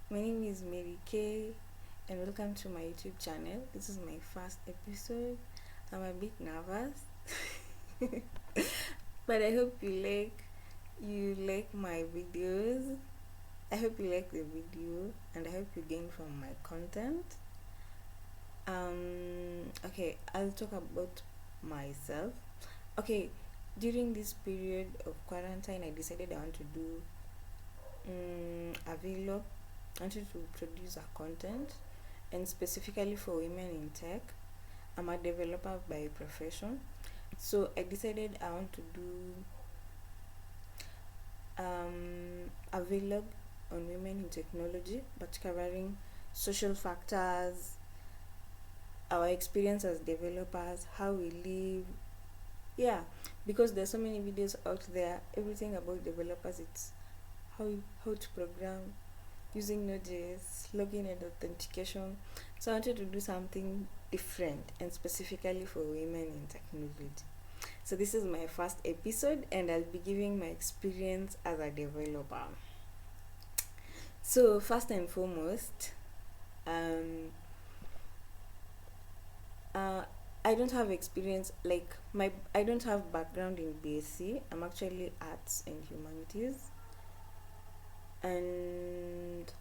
My name is Mary Kay, and welcome to my YouTube channel. This is my first episode. I'm a bit nervous, but I hope you like my videos. I hope you like the video, and I hope you gain from my content. Okay, I'll talk about myself. Okay, during this period of quarantine, I decided I want to do a vlog. I wanted to produce a content, and specifically for women in tech. I'm a developer by profession, so I decided I want to do a vlog on women in technology, but covering social factors, our experience as developers, how we live. Yeah, because there's so many videos out there, everything about developers. It's how to program using Node.js, login and authentication. So I wanted to do something different and specifically for women in technology. So this is my first episode, and I'll be giving my experience as a developer. So first and foremost, um, uh, I don't have experience like my I don't have background in BSc. I'm actually arts and humanities, and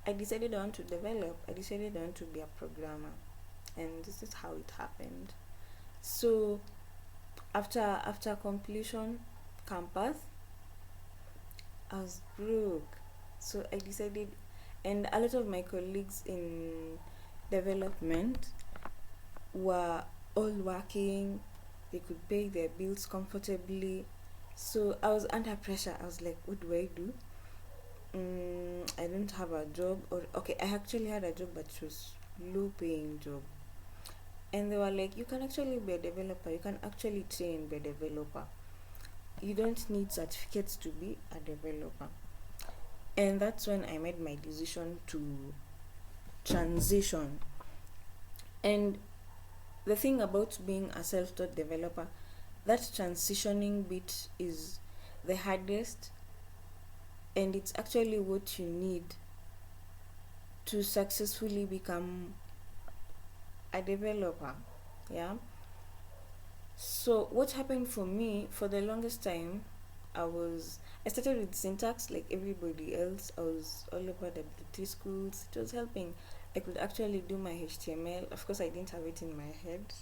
I decided I want to develop. I decided I want to be a programmer, and this is how it happened. So after completion campus, I was broke. So I decided, and a lot of my colleagues in development were all working. They could pay their bills comfortably. So I was under pressure. I was like, what do I do? I don't have a job, or okay, I actually had a job, but it was low paying job. And they were like, you can actually be a developer. You can actually train be a developer. You don't need certificates to be a developer. And that's when I made my decision to transition. And the thing about being a self-taught developer, that transitioning bit is the hardest, and it's actually what you need to successfully become a developer. Yeah. So what happened for me, for the longest time, I started with syntax like everybody else. I was all over W3 schools. It was helping. I could actually do my HTML. Of course, I didn't have it in my head.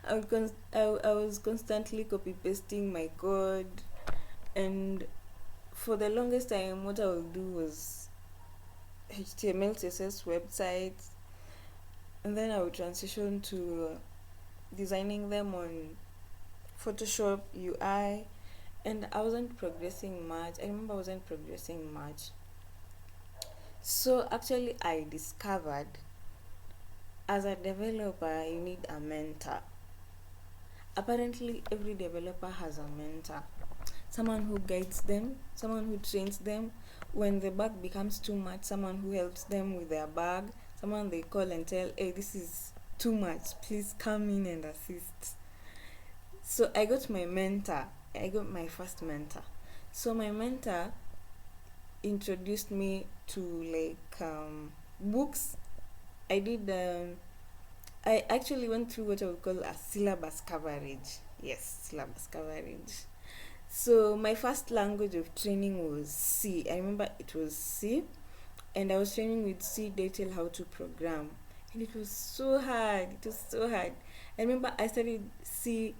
I was constantly copy pasting my code, and for the longest time, what I would do was HTML, CSS websites, and then I would transition to designing them on Photoshop UI, and I wasn't progressing much. I remember I wasn't progressing much. So actually, I discovered as a developer, you need a mentor. Apparently, every developer has a mentor, someone who guides them, someone who trains them. When the bug becomes too much, someone who helps them with their bug, someone they call and tell, hey, this is too much, please come in and assist. So I got my mentor. I got my first mentor. So my mentor introduced me to books. I did. I actually went through what I would call a syllabus coverage. Yes, syllabus coverage. So my first language of training was C. I remember it was C, and I was training with C detail how to program, and it was so hard. It was so hard. I remember I studied C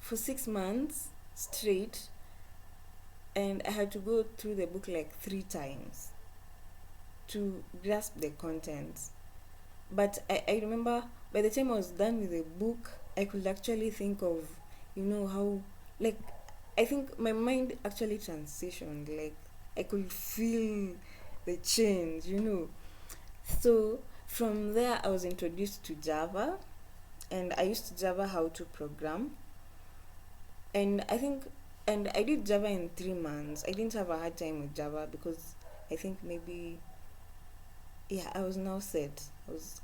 for 6 months straight, and I had to go through the book like 3 times to grasp the contents. But I remember by the time I was done with the book, I could actually think of, how, like, I think my mind actually transitioned. Like, I could feel the change. So from there, I was introduced to Java, and I used Java how to program. And I did Java in 3 months. I didn't have a hard time with Java because I think maybe, yeah, I was now set.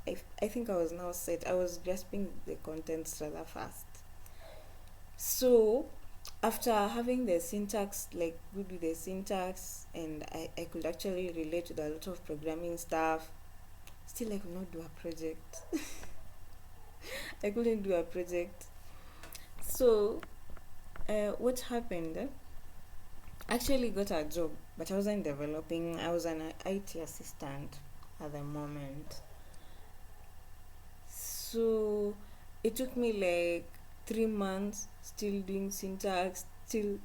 I think I was now set. I was grasping the contents rather fast. So after having the syntax, like good with the syntax, and I could actually relate to a lot of programming stuff, still I could not do a project. I couldn't do a project. So what happened, I actually got a job, but I wasn't developing. I was an IT assistant at the moment. So it took me like 3 months still doing syntax, still,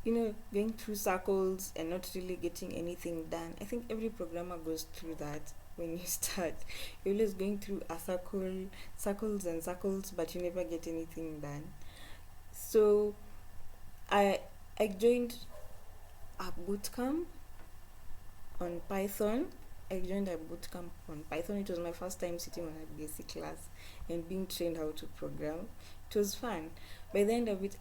going through circles and not really getting anything done. I think every programmer goes through that when you start. You're always going through a circles and circles, but you never get anything done. So I I joined a bootcamp on Python. I joined a bootcamp on Python. It was my first time sitting on a basic class and being trained how to program. It was fun. By the end of it,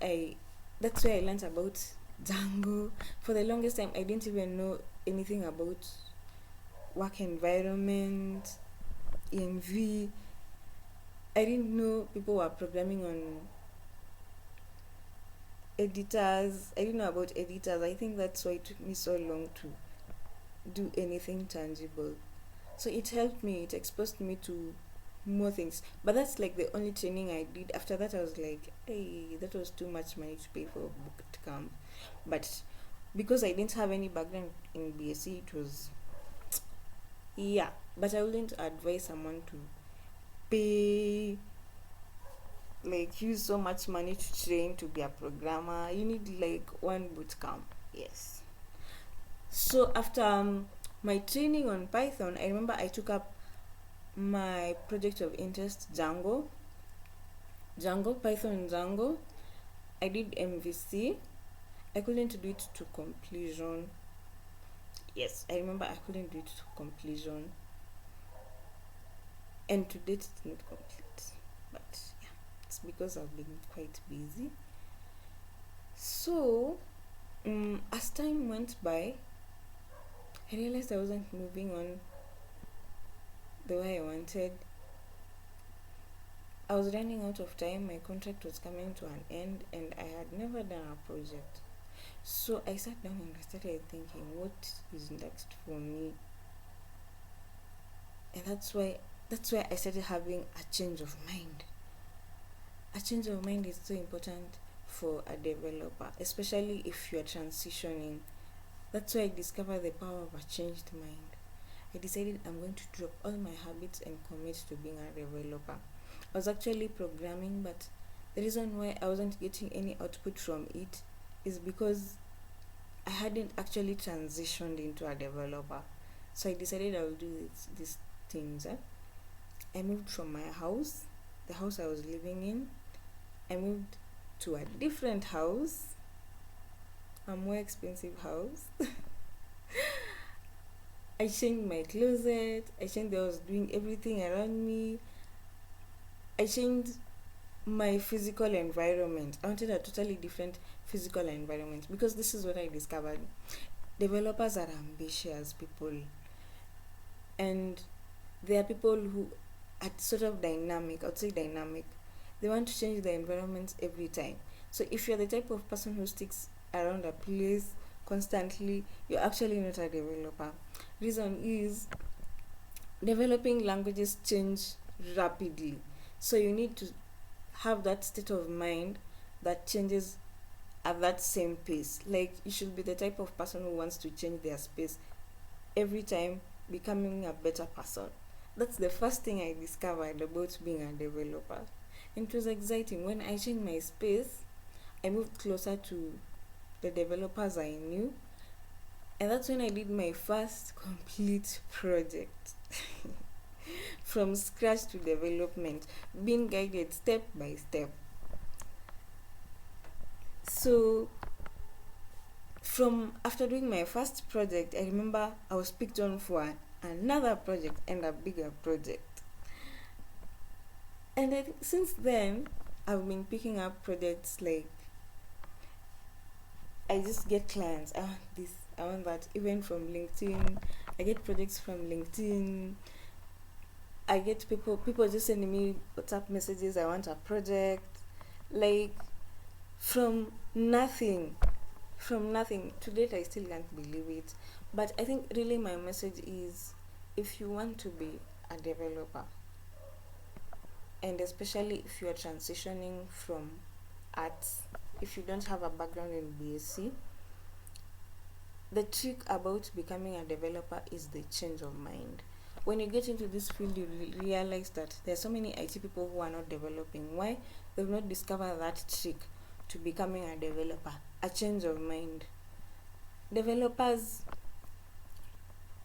that's where I learned about Django. For the longest time, I didn't even know anything about work environment, ENV. I didn't know people were programming on editors. I didn't know about editors. I think that's why it took me so long to do anything tangible. So it helped me, it exposed me to more things. But that's like the only training I did. After that, I was like, hey, that was too much money to pay for a boot camp. But because I didn't have any background in BSc, it was, yeah. But I wouldn't advise someone to pay, like, use so much money to train to be a programmer. You need like one boot camp. Yes. So after my training on Python, I remember I took up my project of interest, Python Django. I did MVC. I couldn't do it to completion. Yes, I remember I couldn't do it to completion. And to date, it's not complete. But yeah, it's because I've been quite busy. So, as time went by, I realized I wasn't moving on the way I wanted. I was running out of time, my contract was coming to an end, and I had never done a project. So I sat down and I started thinking, what is next for me? And that's why I started having a change of mind. A change of mind is so important for a developer, especially if you are transitioning. That's why I discovered the power of a changed mind. I decided I'm going to drop all my habits and commit to being a developer. I was actually programming, but the reason why I wasn't getting any output from it is because I hadn't actually transitioned into a developer. So I decided I will do these things. I moved from my house, the house I was living in. I moved to a different house, a more expensive house. I changed my closet. I changed the way I was doing everything around me. I changed my physical environment. I wanted a totally different physical environment because this is what I discovered. Developers are ambitious people, and there are people who are sort of dynamic. I'd say dynamic. They want to change the environment every time. So if you're the type of person who sticks around a place constantly, you're actually not a developer. Reason is developing languages change rapidly. So you need to have that state of mind that changes at that same pace. Like, you should be the type of person who wants to change their space every time, becoming a better person. That's the first thing I discovered about being a developer. And it was exciting. When I changed my space, I moved closer to the developers I knew. And that's when I did my first complete project. From scratch to development, being guided step by step. So from after doing my first project, I remember I was picked on for another project and a bigger project. And I think since then, I've been picking up projects. Like, I just get clients. I want this, I want that. Even from LinkedIn, I get projects from LinkedIn. I get people just sending me WhatsApp messages. I want a project. Like, from Nothing. From nothing. To date, I still can't believe it. But I think really my message is, if you want to be a developer, and especially if you are transitioning from arts, if you don't have a background in BSc, the trick about becoming a developer is the change of mind. When you get into this field, you realize that there are so many IT people who are not developing. Why? They've not discovered that trick to becoming a developer, a change of mind. Developers,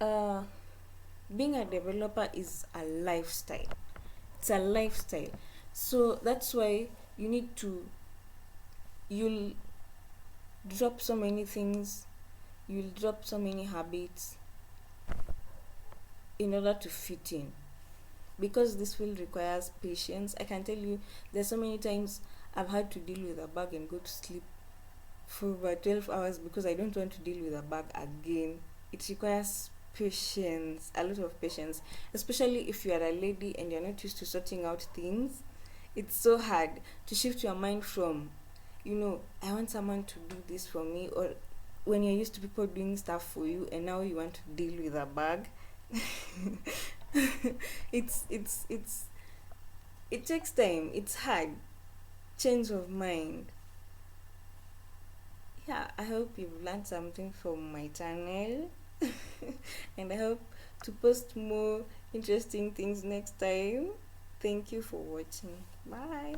uh, being a developer is a lifestyle. It's a lifestyle. So that's why you need to, you'll drop so many things, you'll drop so many habits in order to fit in, because this field requires patience. I can tell you, there's so many times I've had to deal with a bug and go to sleep for about 12 hours because I don't want to deal with a bug again. It requires patience, a lot of patience, especially if you are a lady and you're not used to sorting out things. It's so hard to shift your mind from, I want someone to do this for me, or when you're used to people doing stuff for you and now you want to deal with a bug. It's it takes time. It's hard. Change of mind. Yeah, I hope you've learned something from my channel. And I hope to post more interesting things next time. Thank you for watching. Bye.